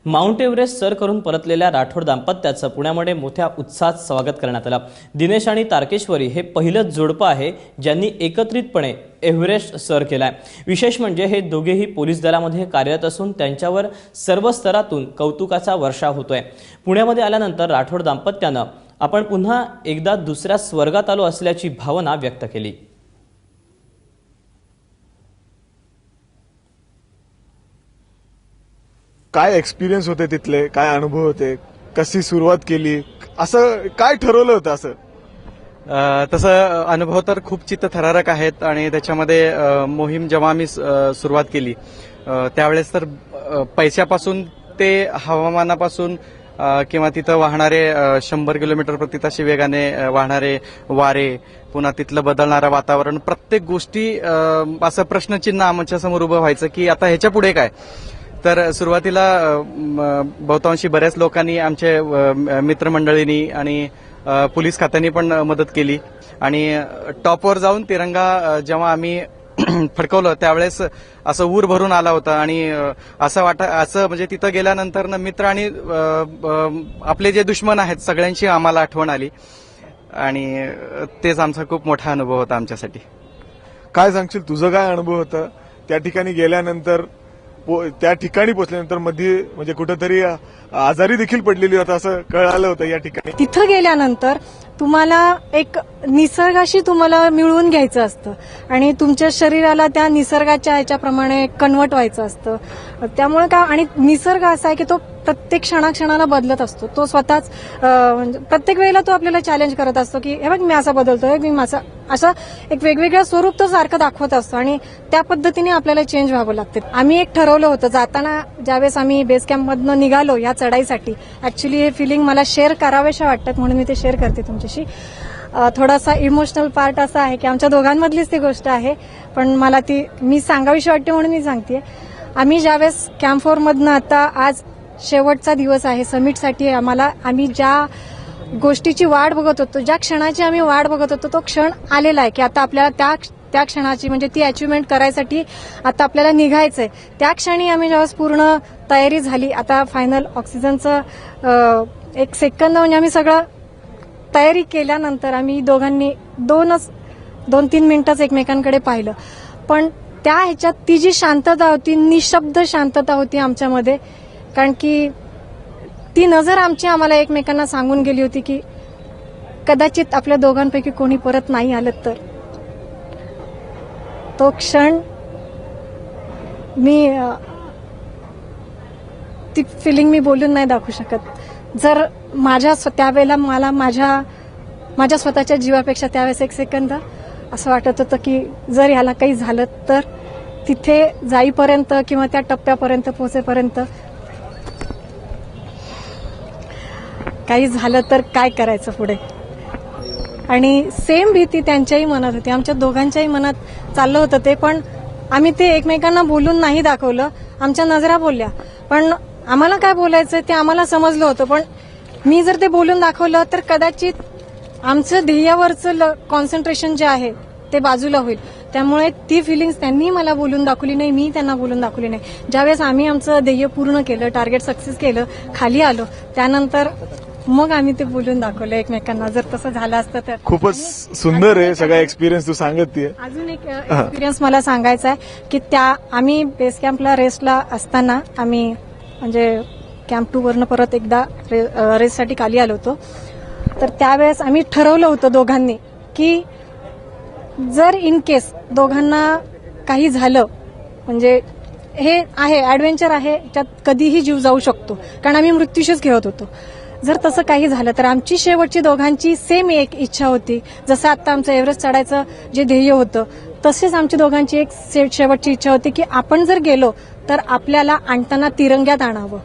Mount Everest sir करून परतलेल्या राठोड दाम्पत्याचं पुण्यामध्ये मोठ्या उत्साहात स्वागत करण्यात आलं। दिनेश आणि तारकेश्वरी हे पहिलंच जोडपं आहे ज्यांनी एकत्रितपणे एव्हरेस्ट सर केलाय। विशेष म्हणजे हे दोघेही पोलीस दलामध्ये कार्यरत असून त्यांच्यावर सर्व स्तरातून कौतुकाचा वर्षाव होतोय। पुण्यामध्ये आल्यानंतर राठोड दाम्पत्यानं आपण पुन्हा एकदा दुसऱ्या स्वर्गात आलो असल्याची भावना व्यक्त केली। काय एक्सपिरियन्स होते तिथले, काय अनुभव होते, कशी सुरुवात केली, असं काय ठरवलं होतं? असं तसं अनुभव तर खूप चित्तथरारक आहेत आणि त्याच्यामध्ये मोहीम जेव्हा आम्ही सुरुवात केली त्यावेळेस तर पैशापासून ते हवामानापासून किंवा तिथं वाहणारे 100 किलोमीटर प्रति तास वेगाने वाहणारे वारे, पुन्हा तिथलं बदलणारं वातावरण, प्रत्येक गोष्टी असं प्रश्नचिन्ह आमच्या समोर उभं व्हायचं की आता ह्याच्या पुढे काय। तर सुरुवातीला बहुतांशी बऱ्याच लोकांनी, आमचे मित्रमंडळींनी आणि पोलीस खात्याने पण मदत केली आणि टॉपवर जाऊन तिरंगा जेव्हा आम्ही फडकवलं त्यावेळेस असं ऊर भरून आला होता आणि असं म्हणजे तिथं गेल्यानंतर मित्र आणि आपले जे दुश्मन आहेत सगळ्यांची आम्हाला आठवण आली आणि तेच आमचा खूप मोठा अनुभव होता आमच्यासाठी। काय सांगशील, तुझं काय अनुभव होता त्या ठिकाणी गेल्यानंतर? त्या ठिकाणी पोहोचल्यानंतर मध्ये म्हणजे कुठेतरी आजारी देखील पडलेली होता असं कळालं होतं या ठिकाणी। तिथं गेल्यानंतर तुम्हाला एक निसर्गाशी तुम्हाला मिळवून घ्यायचं असतं आणि तुमच्या शरीराला त्या निसर्गाच्या ह्याच्याप्रमाणे कन्वर्ट व्हायचं असतं। त्यामुळे काय, आणि निसर्ग असा आहे की तो प्रत्येक क्षणाक्षणाला बदलत असतो। तो स्वतःच म्हणजे प्रत्येक वेळेला तो आपल्याला चॅलेंज करत असतो की हे बघ मी असा बदलतोय, मी असं एक वेगवेगळं स्वरूप तो सारखं दाखवत असतो आणि त्या पद्धतीने आपल्याला चेंज व्हावं लागते। आम्ही एक ठरवलं होतं जाताना, ज्यावेळेस आम्ही बेस कॅम्पमधनं निघालो या चढाईसाठी, ऍक्च्युली हे फिलिंग मला शेअर करावेशा वाटतात म्हणून मी ते शेअर करते तुमच्याशी। थोडासा इमोशनल पार्ट असा आहे की आमच्या दोघांमधलीच ती गोष्ट आहे, पण मला ती मी सांगावीशी वाटते म्हणून मी सांगते। आम्ही ज्यावेळेस कॅम्प 4 मधनं आता आज शेवटचा दिवस आहे समिटसाठी, आम्ही ज्या गोष्टीची वाट बघत होतो, ज्या क्षणाची आम्ही वाट बघत होतो, तो क्षण आलेला आहे की आता आपल्याला त्या क्षणाची म्हणजे ती अचिव्हमेंट करायसाठी आता आपल्याला निघायचंय। त्या क्षणी आम्ही जेव्हा पूर्ण तयारी झाली, आता फायनल ऑक्सिजनचं एक सेकंद म्हणजे आम्ही सगळं तयारी केल्यानंतर आम्ही दोघांनी 2-3 मिनिटच एकमेकांकडे पाहिलं, पण त्या ह्याच्यात ती जी शांतता होती, निशब्द शांतता होती आमच्यामध्ये, कारण की ती नजर आमची आम्हाला एकमेकांना सांगून गेली होती की कदाचित आपल्या दोघांपैकी कोणी परत नाही आलं तर। तो क्षण ती फिलिंग मी बोलून नाही दाखवू शकत। जर त्यावेळेला मला माझ्या स्वतःच्या जीवापेक्षा त्यावेळेस एक सेकंद असं वाटत होतं की जर याला काही झालं तर, तिथे जाईपर्यंत किंवा त्या टप्प्यापर्यंत पोहोचेपर्यंत काही झालं तर काय करायचं पुढे। आणि सेम भीती त्यांच्याही मनात होती, आमच्या दोघांच्याही मनात चाललं होतं ते, पण आम्ही ते एकमेकांना बोलून नाही दाखवलं। आमच्या नजरा बोलल्या, पण आम्हाला काय बोलायचं ते आम्हाला समजलं होतं, पण मी जर ते बोलून दाखवलं तर कदाचित आमचं ध्येयावरचं कॉन्सन्ट्रेशन जे आहे ते बाजूला होईल। त्यामुळे ती फिलिंग्स त्यांनी मला बोलून दाखवली नाही, मी त्यांना बोलून दाखवली नाही। ज्यावेळेस आम्ही आमचं ध्येय पूर्ण केलं, टार्गेट सक्सेस केलं, खाली आलो, त्यानंतर मग आम्ही ते बोलून दाखवलं एकमेकांना। जर तसं झालं असतं तर खूपच सुंदर आहे सगळा एक्सपिरियन्स तू सांगतेय। अजून एक एक्सपिरियन्स मला सांगायचा आहे की आम्ही बेस कॅम्पला रेस्टला असताना आम्ही म्हणजे कॅम्प 2 वरनं परत एकदा रेस्टसाठी खाली आलो होतो, तर त्यावेळेस आम्ही ठरवलं होतं दोघांनी की जर इन केस दोघांना काही झालं, म्हणजे हे आहे ऍडव्हेंचर आहे, त्यात कधीही जीव जाऊ शकतो, कारण आम्ही मृत्यूशीच खेळत होतो। जर तसं काही झालं तर आमची शेवटची दोघांची सेम एक इच्छा होती, जसं आता आमचं एव्हरेस्ट चढायचं जे ध्येय होतं तसेच आमची दोघांची एक शेवटची इच्छा होती की आपण जर गेलो तर आपल्याला आणताना तिरंग्यात आणावं।